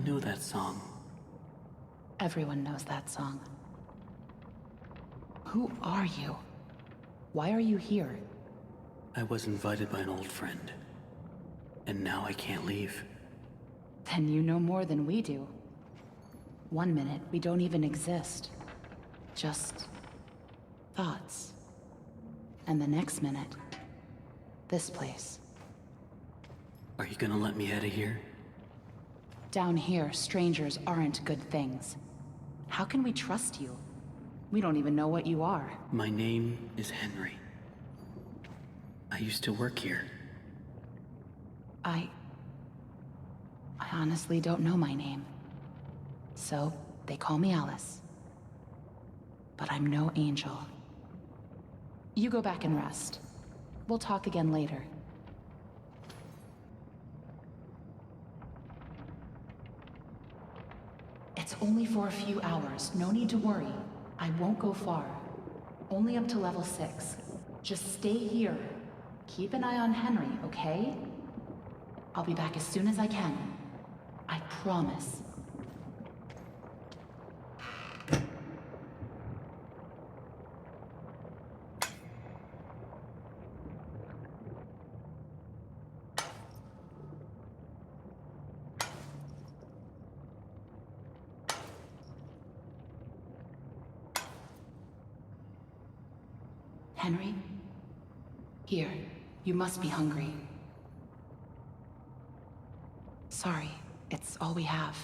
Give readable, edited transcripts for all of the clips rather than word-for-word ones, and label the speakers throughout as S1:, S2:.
S1: know that song.
S2: Everyone knows that song. Who are you? Why are you here?
S1: I was invited by an old friend. And now I can't leave.
S2: Then you know more than we do. 1 minute, we don't even exist. Just thoughts. And the next minute, this place.
S1: Are you gonna let me out of here?
S2: Down here, strangers aren't good things. How can we trust you? We don't even know what you are.
S1: My name is Henry. I used to work here.
S2: I honestly don't know my name. So, they call me Alice. But I'm no angel. You go back and rest. We'll talk again later. It's only for a few hours. No need to worry. I won't go far. Only up to level 6. Just stay here. Keep an eye on Henry, okay? I'll be back as soon as I can. I promise. Henry? Here, you must be hungry. Sorry, it's all we have.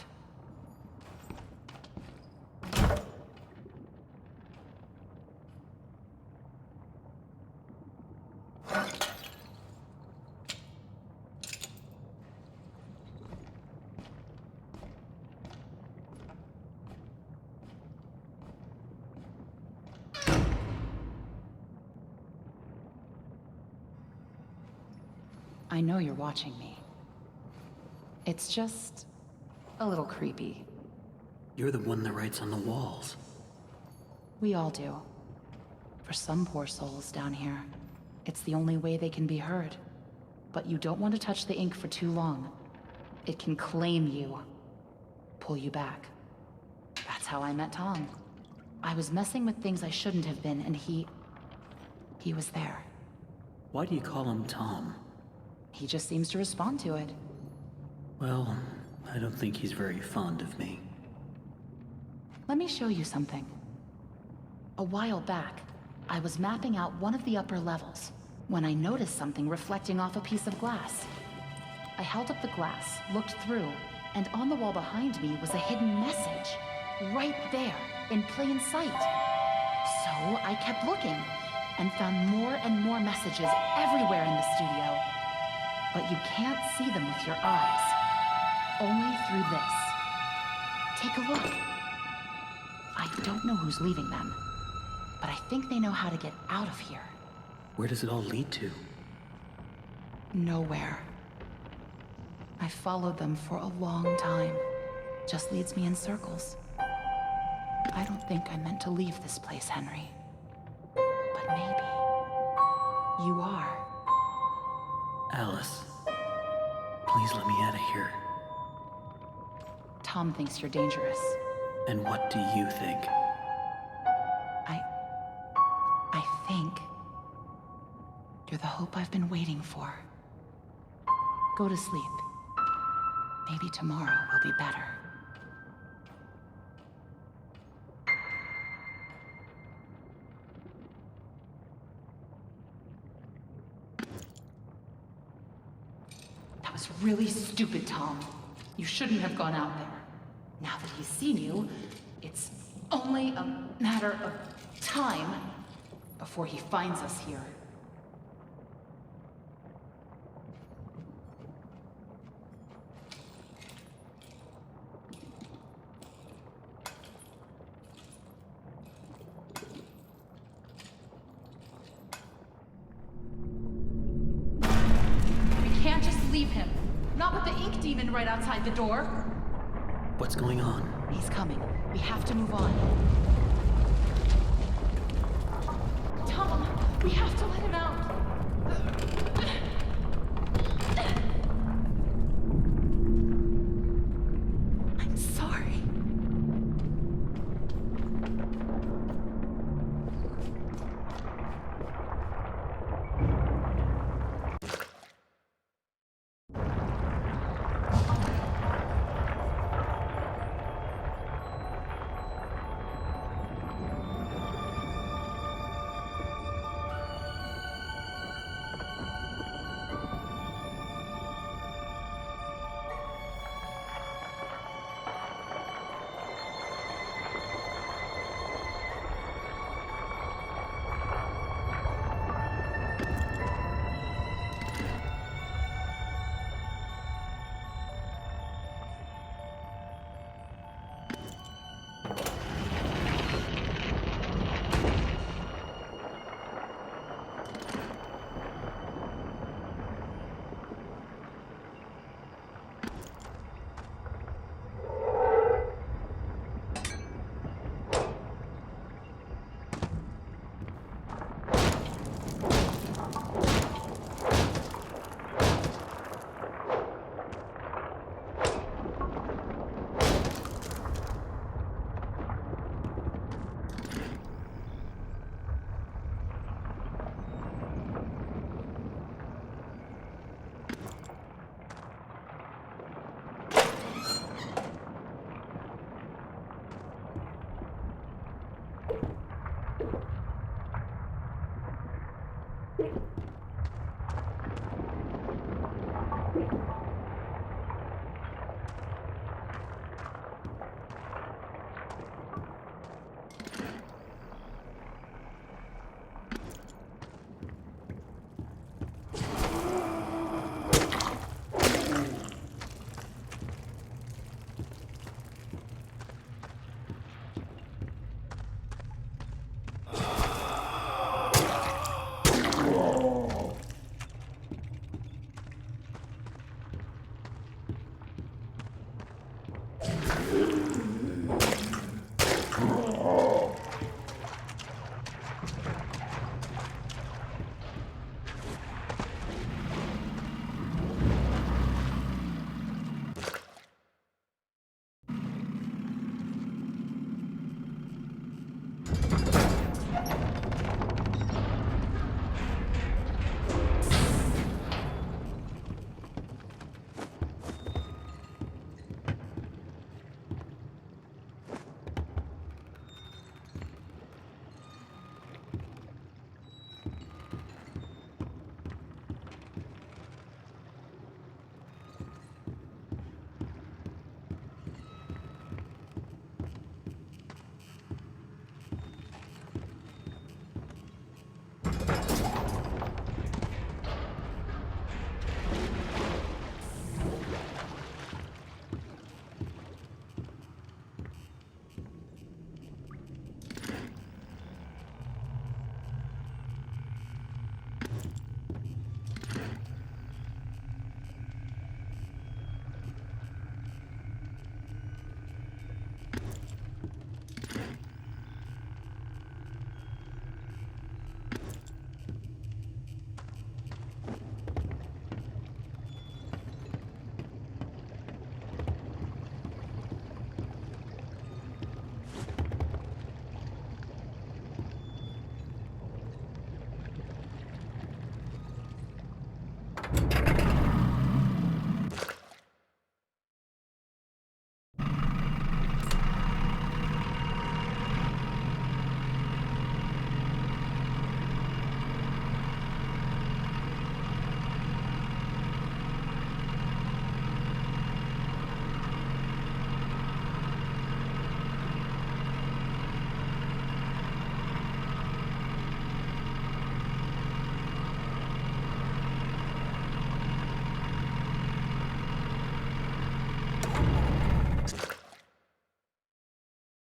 S2: I know you're watching me. It's just a little creepy.
S1: You're the one that writes on the walls.
S2: We all do. For some poor souls down here, it's the only way they can be heard. But you don't want to touch the ink for too long. It can claim you, pull you back. That's how I met Tom. I was messing with things I shouldn't have been, and he was there.
S1: Why do you call him Tom?
S2: He just seems to respond to it.
S1: Well, I don't think he's very fond of me.
S2: Let me show you something. A while back, I was mapping out one of the upper levels when I noticed something reflecting off a piece of glass. I held up the glass, looked through, and on the wall behind me was a hidden message. Right there, in plain sight. So I kept looking, and found more and more messages everywhere in the studio. But you can't see them with your eyes. Only through this. Take a look. I don't know who's leaving them, but I think they know how to get out of here.
S1: Where does it all lead to?
S2: Nowhere. I followed them for a long time. Just leads me in circles. I don't think I meant to leave this place, Henry. But maybe you are.
S1: Alice, please let me out of here.
S2: Tom thinks you're dangerous.
S1: And what do you think?
S2: I think you're the hope I've been waiting for. Go to sleep. Maybe tomorrow will be better. That was really stupid, Tom. You shouldn't have gone out there. Now that he's seen you, it's only a matter of time before he finds us here. We can't just leave him. Not with the ink demon right outside the door.
S1: What's going on?
S2: He's coming. We have to move on. Tom, we have to let him out.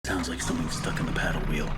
S1: Sounds like something stuck in the paddle wheel.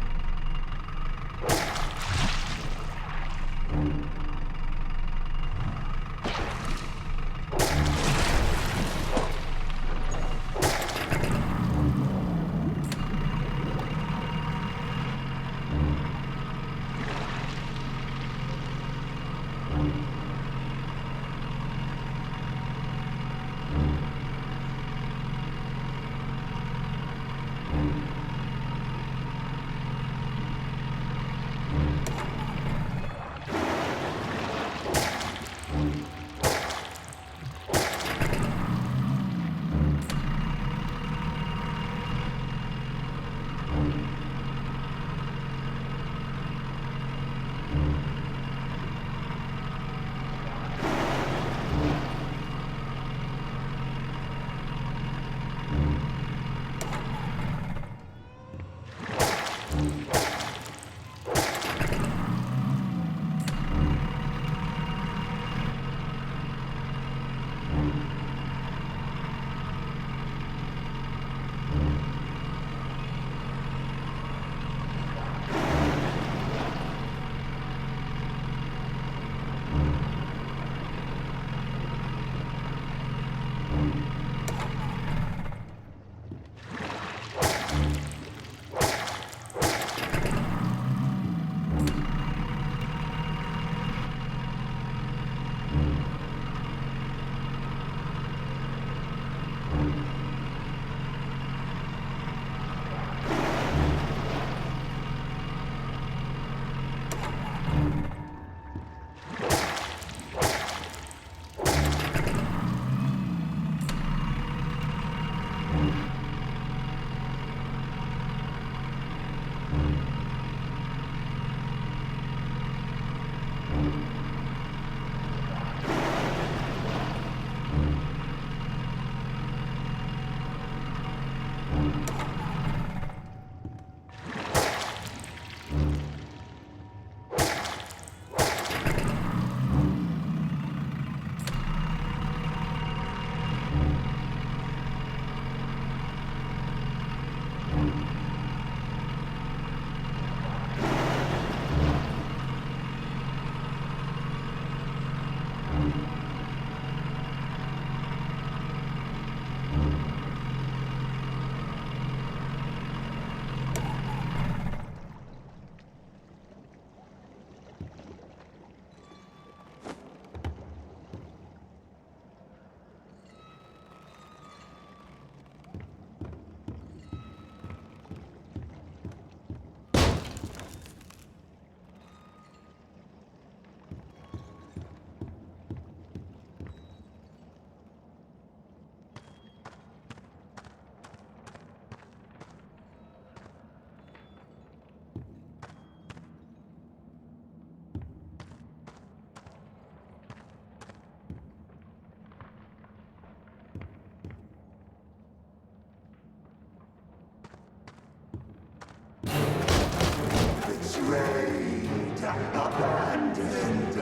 S3: Abandoned.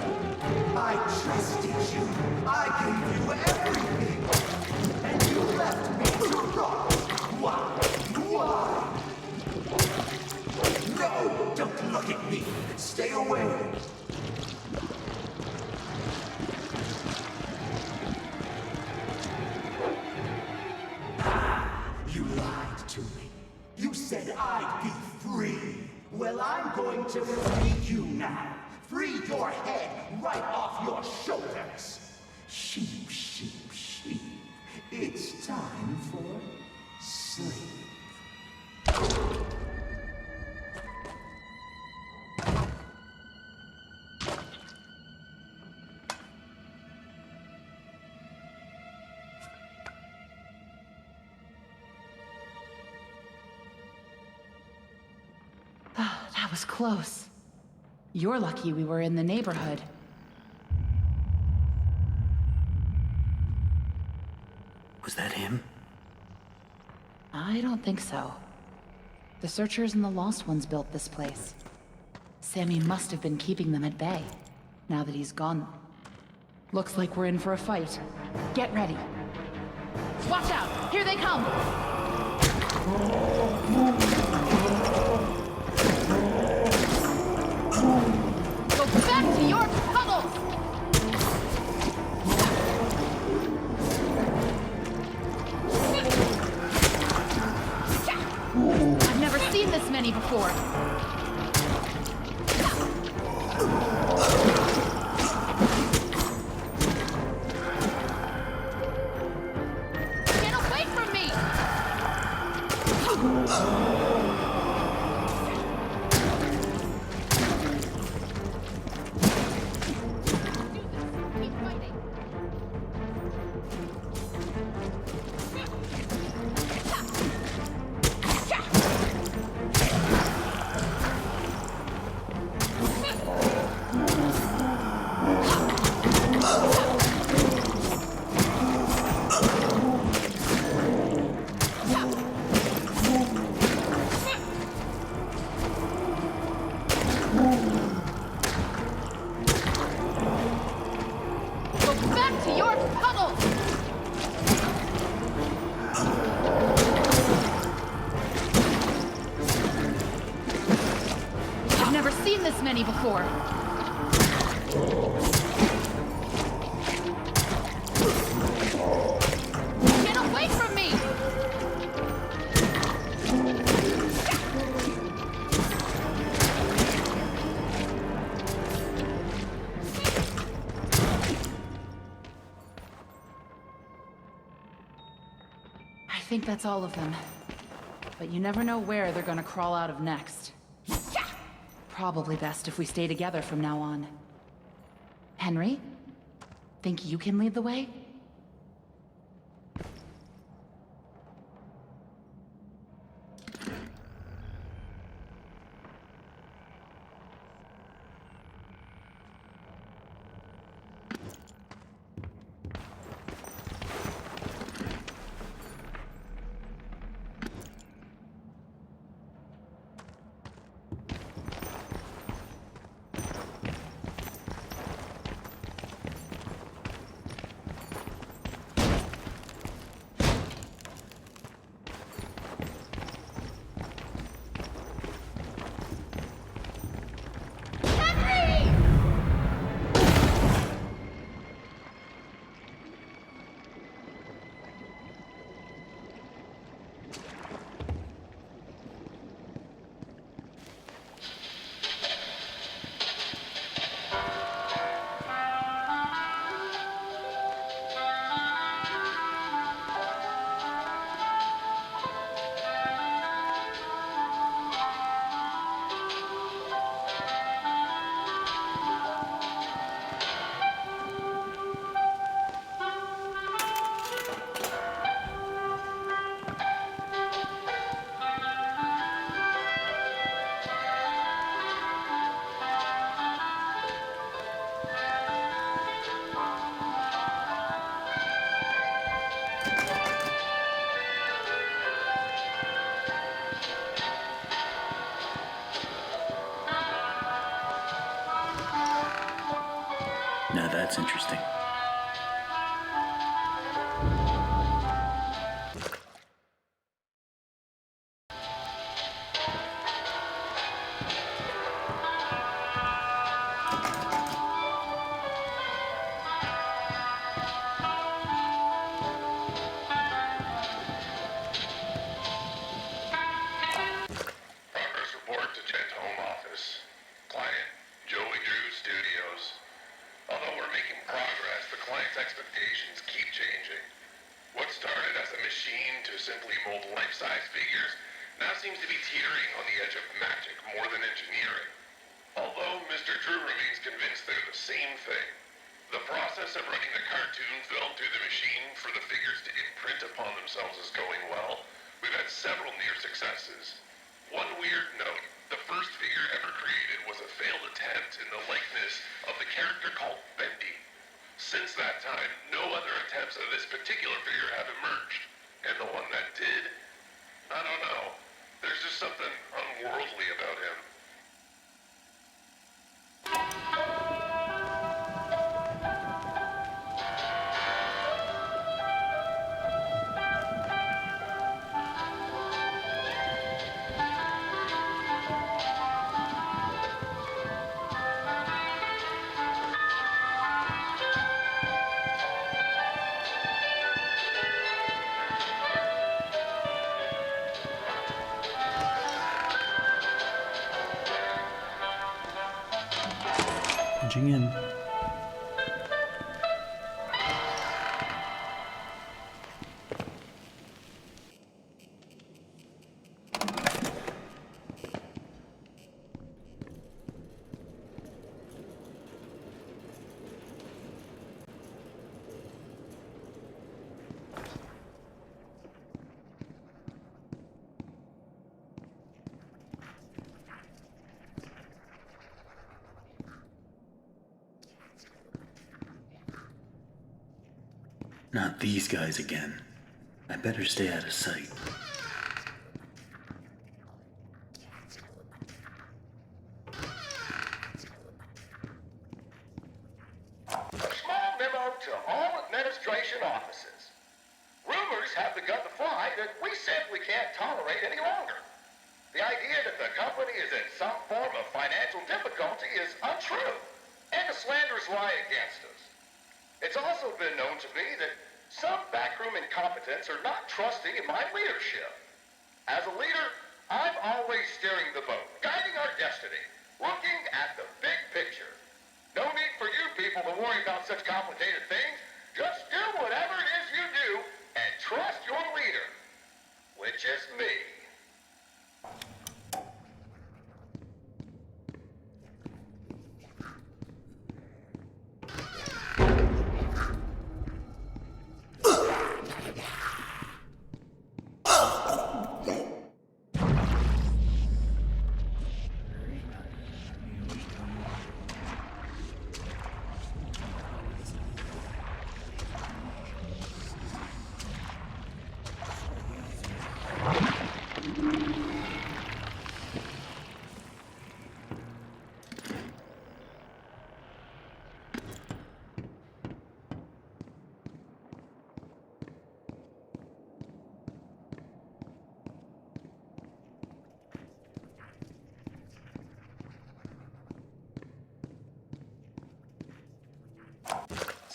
S3: I trusted you. I gave you everything. And you left me to rot. Why? Why? No! Don't look at me. Stay away. You lied to me. You said I'd be free. Well, I'm going to free you now. Free your head right off your shoulders. Sheep, sheep, sheep. It's time for sleep.
S2: That was close. You're lucky we were in the neighborhood.
S1: Was that him?
S2: I don't think so. The Searchers and the Lost Ones built this place. Sammy must have been keeping them at bay, now that he's gone. Looks like we're in for a fight. Get ready. Watch out! Here they come! Go back to your puddles! I've never seen this many before. Get away from me! Keep fighting. Go back to your puddles! I've never seen this many before. Get away from me! I think that's all of them. But you never know where they're gonna crawl out of next. Probably best if we stay together from now on. Henry? Think you can lead the way?
S1: Now that's interesting.
S4: Progress report to Jet's home office. Client, Joey Drew Studios. Although we're making progress, the client's expectations keep changing. What started as a machine to simply mold life-size figures now seems to be teetering on the edge of magic more than engineering. Although Mr. Drew remains convinced they're the same thing, the process of running the cartoon film through the machine for the figures to imprint upon themselves is going well. We've had several near successes. One weird note, the first figure ever created was a failed attempt in the likeness of the character called Bendy. Since that time, no other attempts of this particular figure have emerged. And the one that did, I don't know. There's just something unworldly about him.
S1: Punching in. Not these guys again. I better stay out of sight.
S3: A small memo to all administration offices. Rumors have begun to fly that we simply can't tolerate any longer. The idea that the company is in some form of financial difficulty is untrue, and the slanders lie against us. It's also been known to me that some backroom incompetents are not trusting in my leadership. As a leader, I'm always steering the boat, guiding our destiny, looking at the big picture. No need for you people to worry about such complicated things. Just do whatever it is you do and trust your leader, which is me.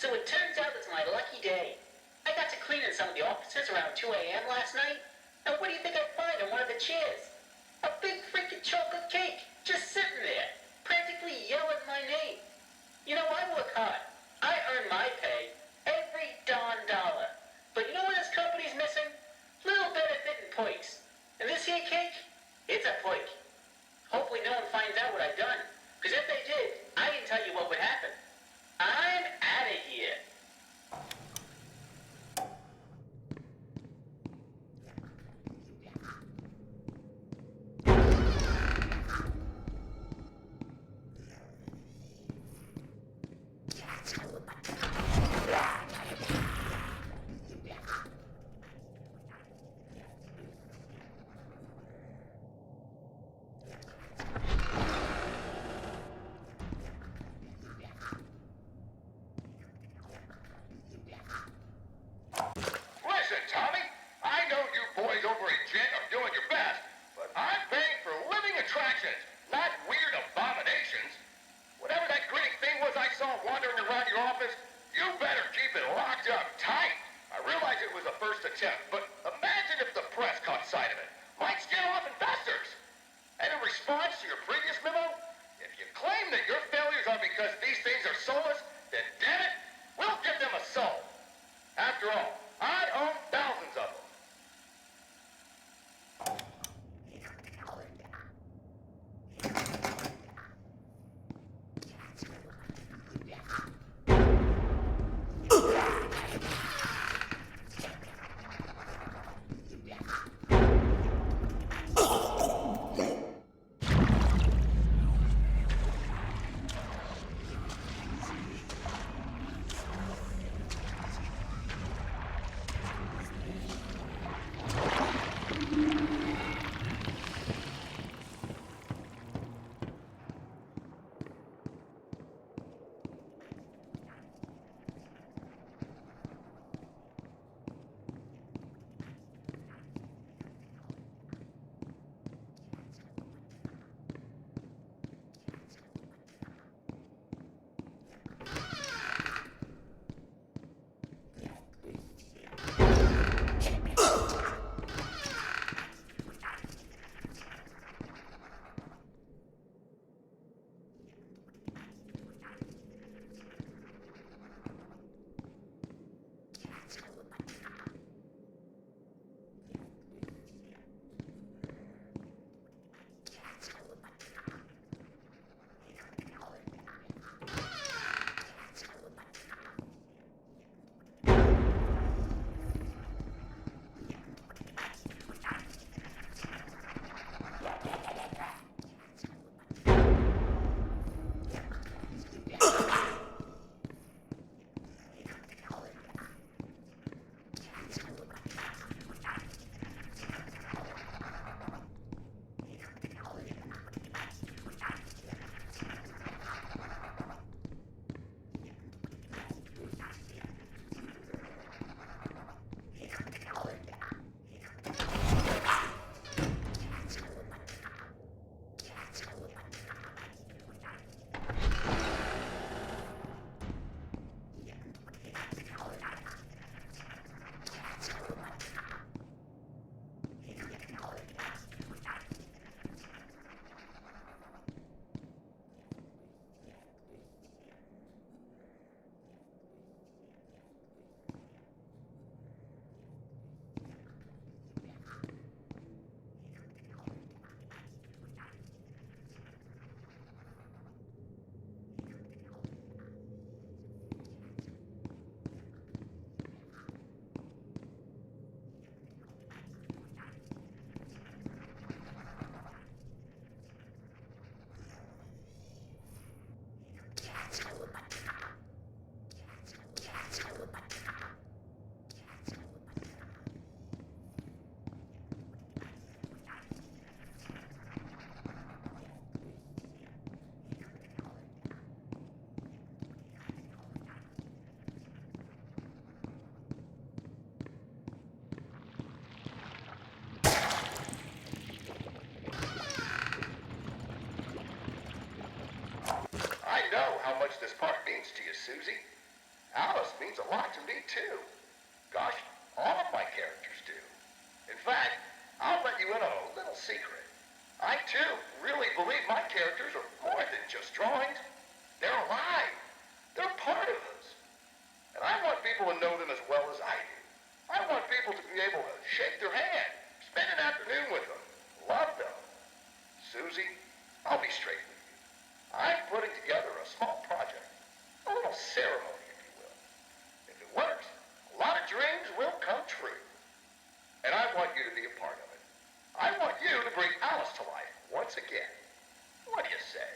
S5: So it turns out it's my lucky day. I got to clean in some of the offices around 2 a.m. last night. And what do you think I find on one of the chairs? A big freaking chocolate cake, just sitting there, practically yelling my name. You know, I work hard. I earn my pay, every darn dollar. But you know what this company's missing? Little benefit and perks. And this here cake, it's a perk. Hopefully no one finds out what I've done. Because if they did, I can tell you what would happen. I'm out of here.
S4: attractions, not weird abominations. Whatever that grinning thing was I saw wandering around your office, you better keep it locked up tight. I realize it was a first attempt, but imagine if the press caught sight of it. Might scare off investors. And in response to your previous memo, if you claim that your failures are because these things are soulless, then damn it, we'll give them a soul. After all, I own thousands of them. How much this part means to you, Susie. Alice means a lot to me, too. Gosh, all of my characters do. In fact, I'll let you in on a little secret. I, too, really believe my characters are more than just drawings. They're alive. They're part of us. And I want people to know them as well as I do. I want people to be able to shake their hand, spend an afternoon with them, love them. Susie, I'll be straight with you. I'm putting together a small project, a little ceremony, if you will. If it works, a lot of dreams will come true. And I want you to be a part of it. I want you to bring Alice to life once again. What do you say?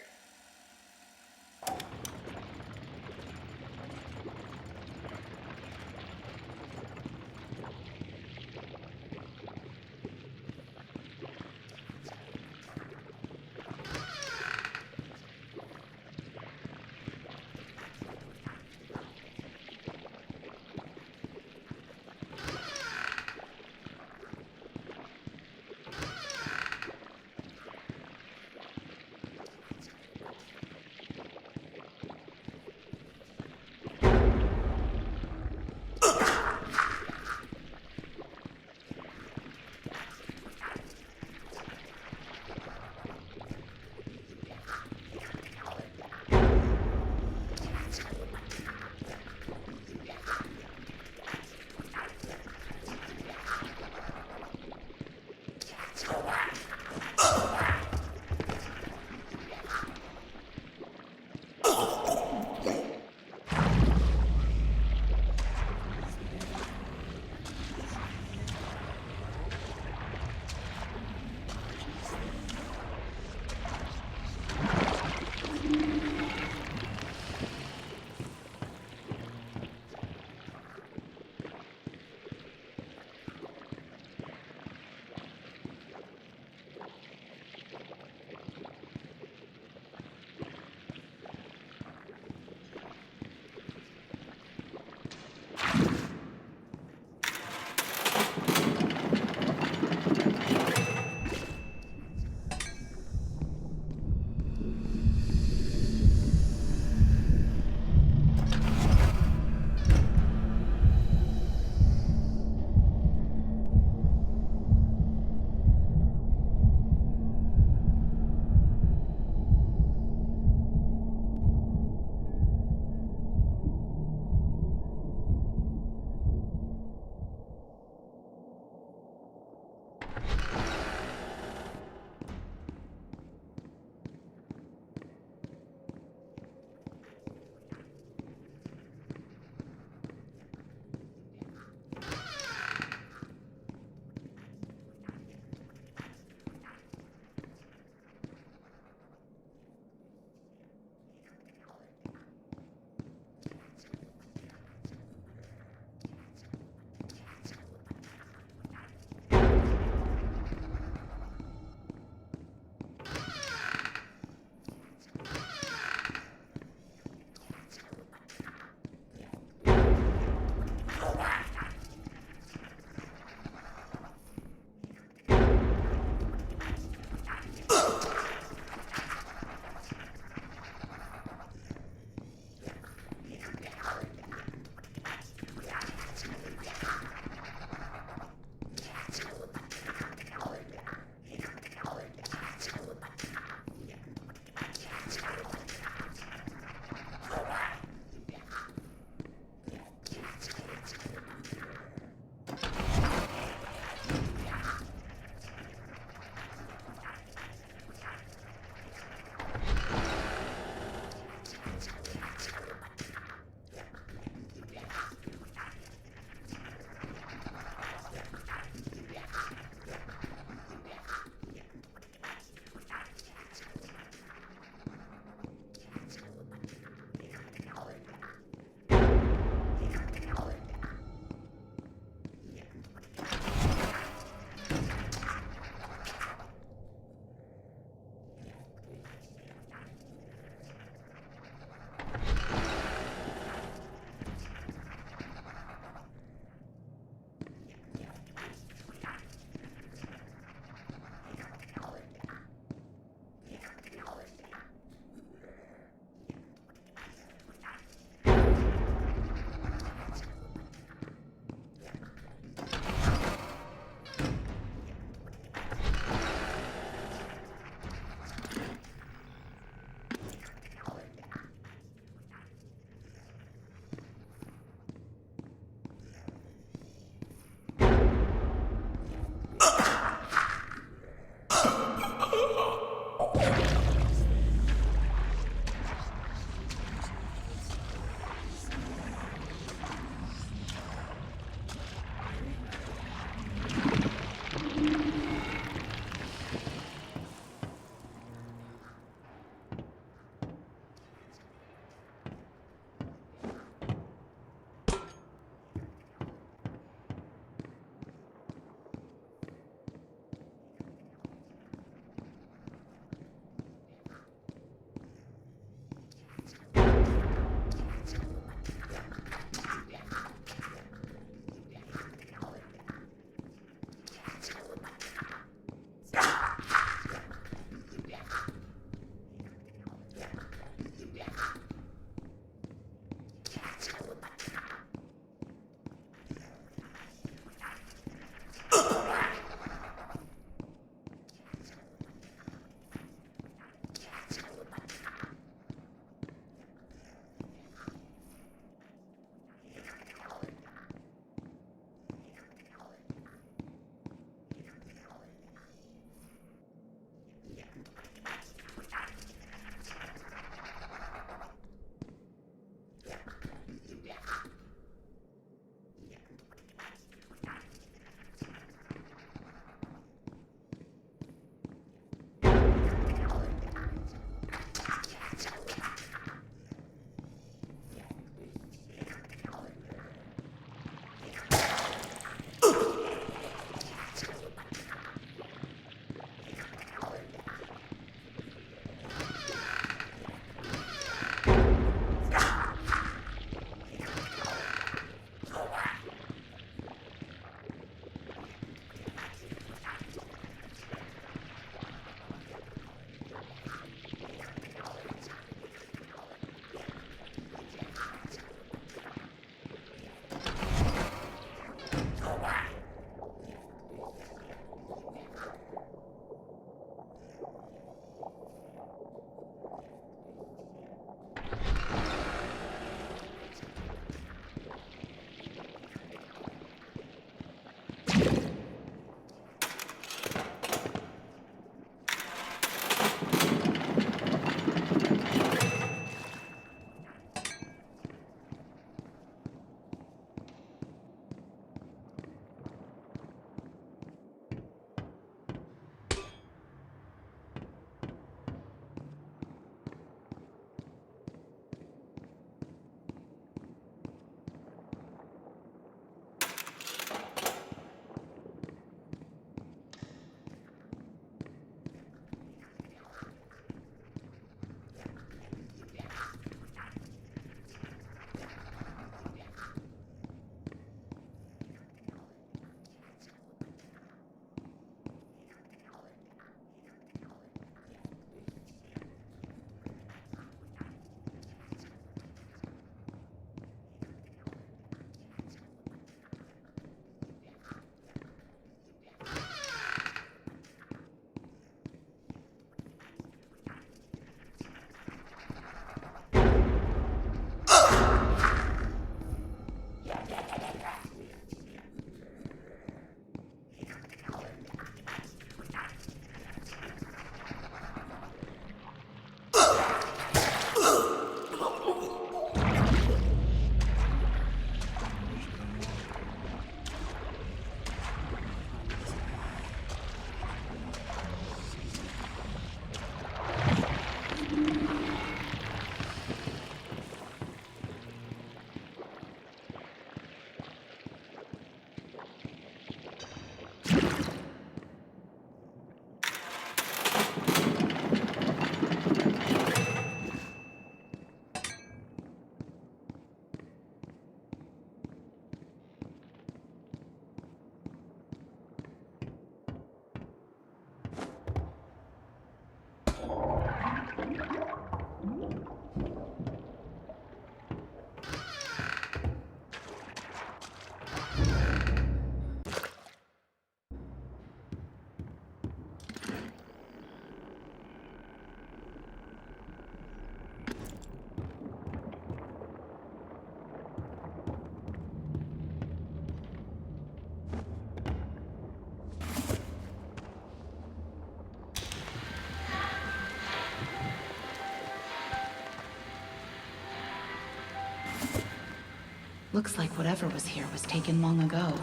S2: Looks like whatever was here was taken long ago.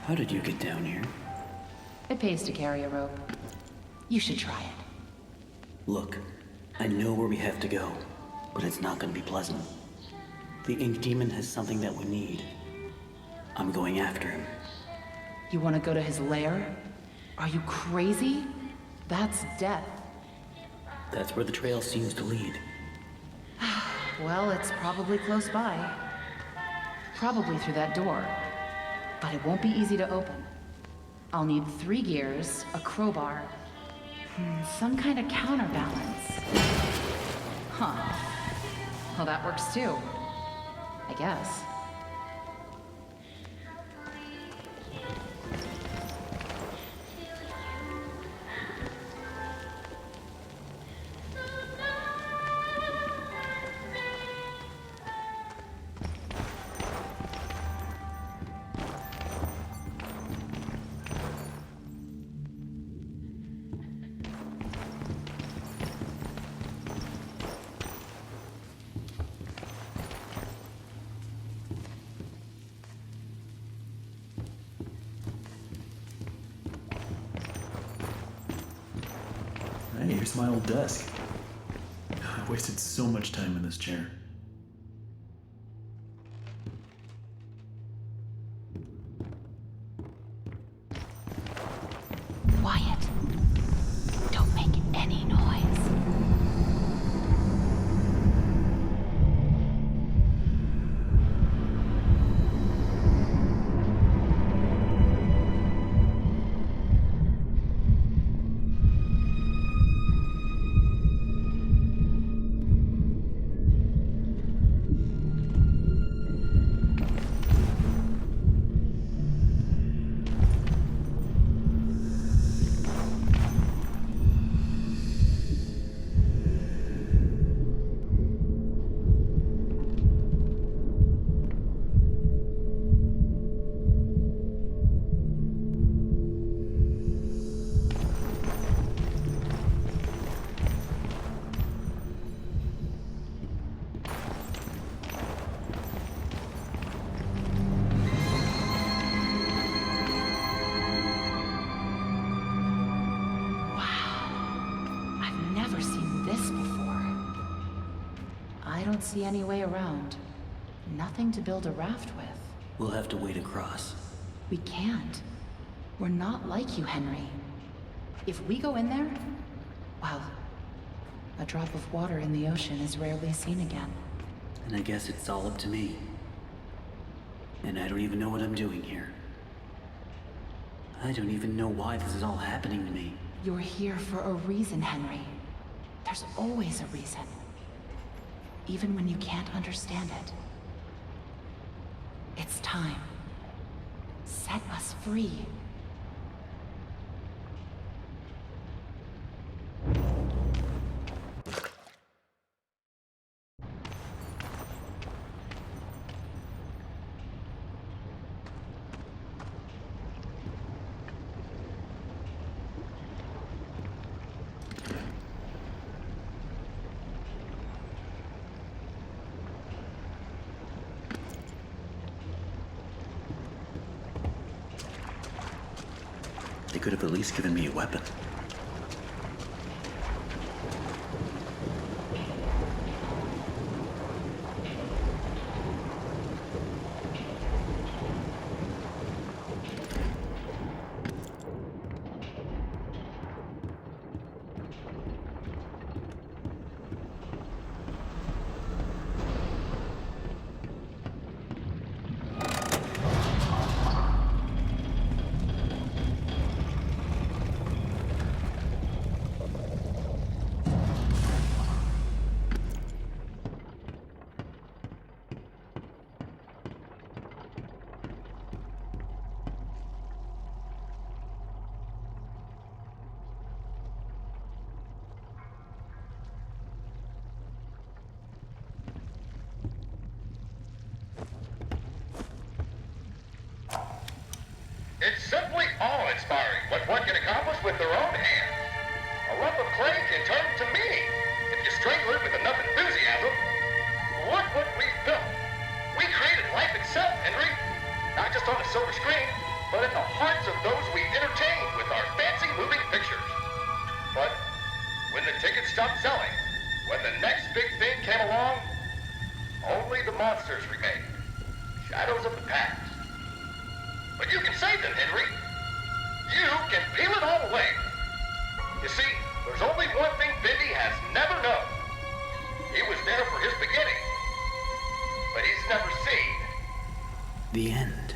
S1: How did you get down here?
S2: It pays to carry a rope. You should try it.
S1: Look, I know where we have to go, but it's not gonna be pleasant. The Ink Demon has something that we need. I'm going after him.
S2: You want to go to his lair? Are you crazy? That's death.
S1: That's where the trail seems to lead.
S2: Well, it's probably close by. Probably through that door. But it won't be easy to open. I'll need 3 gears, a crowbar, some kind of counterbalance. Huh. Well, that works too. I guess.
S6: Hey, here's my old desk. I wasted so much time in this chair.
S2: Quiet. Don't make any noise. I don't see any way around. Nothing to build a raft with.
S1: We'll have to wade across.
S2: We can't. We're not like you, Henry. If we go in there, well, a drop of water in the ocean is rarely seen again.
S1: And I guess it's all up to me. And I don't even know what I'm doing here. I don't even know why this is all happening to me.
S2: You're here for a reason, Henry. There's always a reason. Even when you can't understand it. It's time. Set us free.
S1: They could have at least given me a weapon.
S4: silver screen, but in the hearts of those we entertain with our fancy moving pictures. But when the tickets stopped selling, when the next big thing came along, only the monsters remained. Shadows of the past. But you can save them, Henry. You can peel it all away. You see, there's only one thing Bendy has never known. He was there for his beginning, but he's never seen
S1: The end.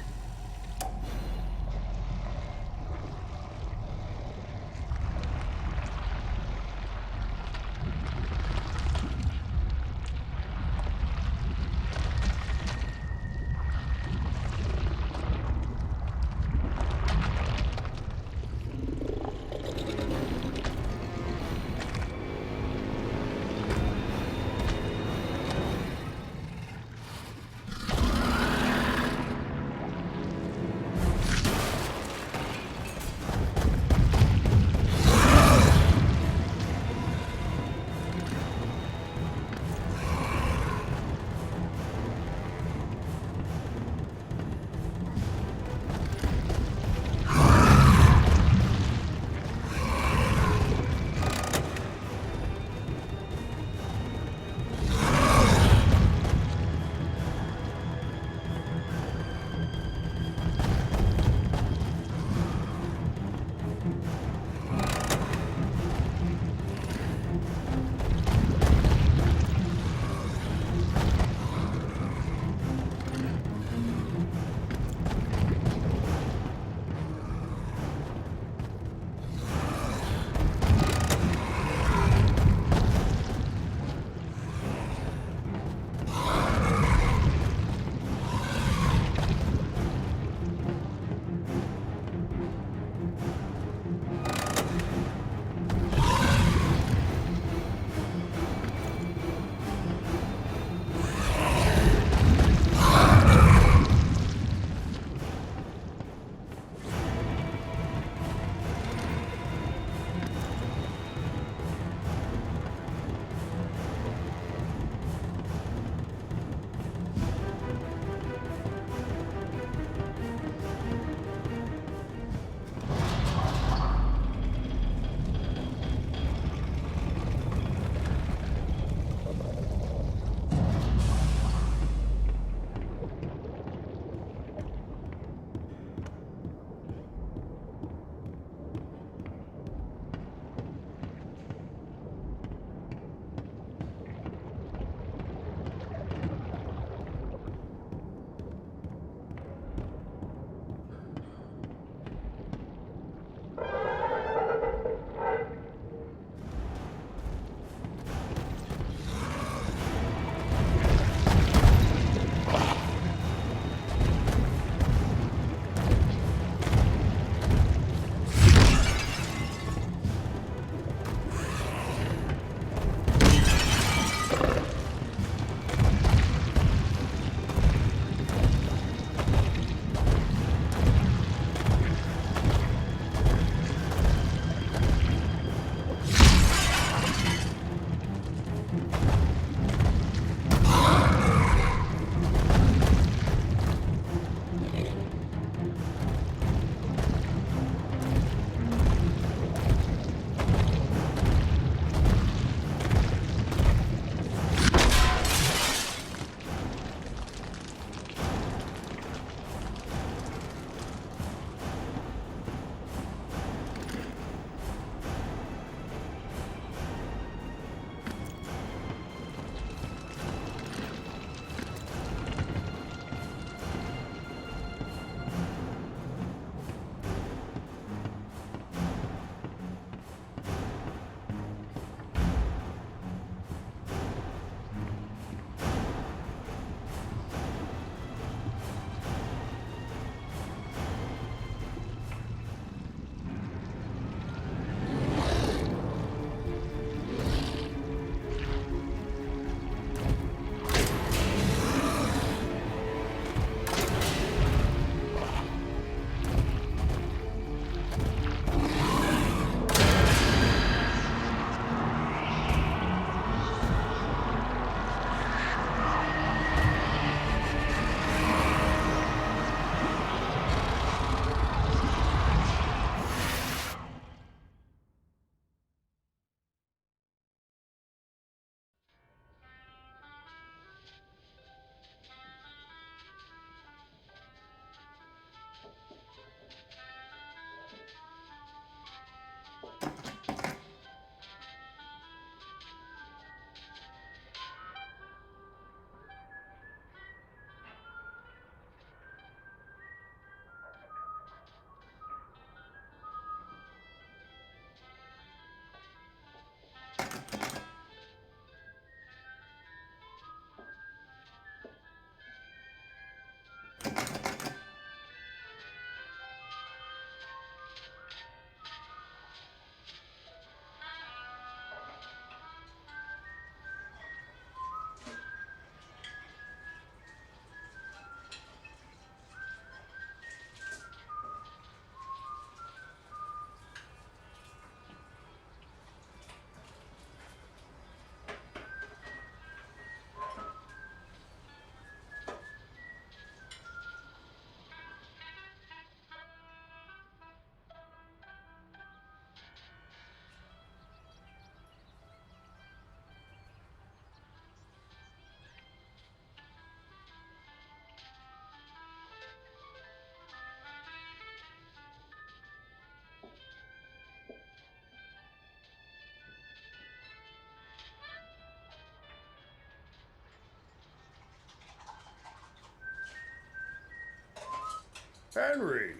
S7: Henry!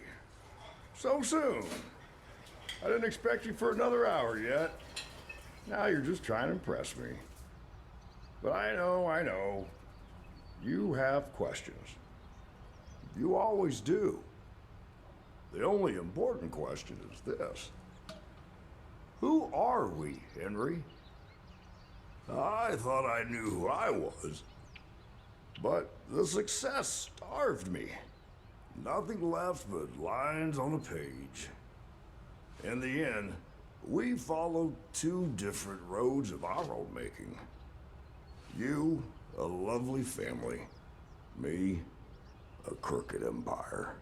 S7: So soon. I didn't expect you for another hour yet. Now you're just trying to impress me. But I know. You have questions. You always do. The only important question is this. Who are we, Henry? I thought I knew who I was. But the success starved me. Nothing left but lines on a page. In the end, we followed two different roads of our own making. You, a lovely family. Me, a crooked empire.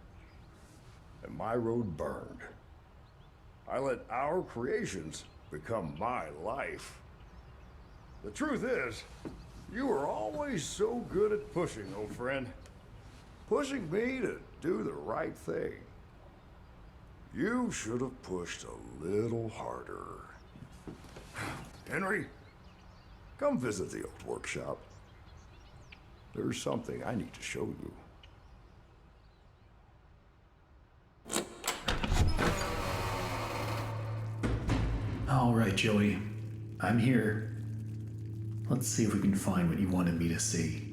S7: And my road burned. I let our creations become my life. The truth is, you were always so good at pushing, old friend. Pushing me to do the right thing. You should have pushed a little harder. Henry, come visit the old workshop. There's something I need to show you.
S6: All right, Joey. I'm here. Let's see if we can find what you wanted me to see.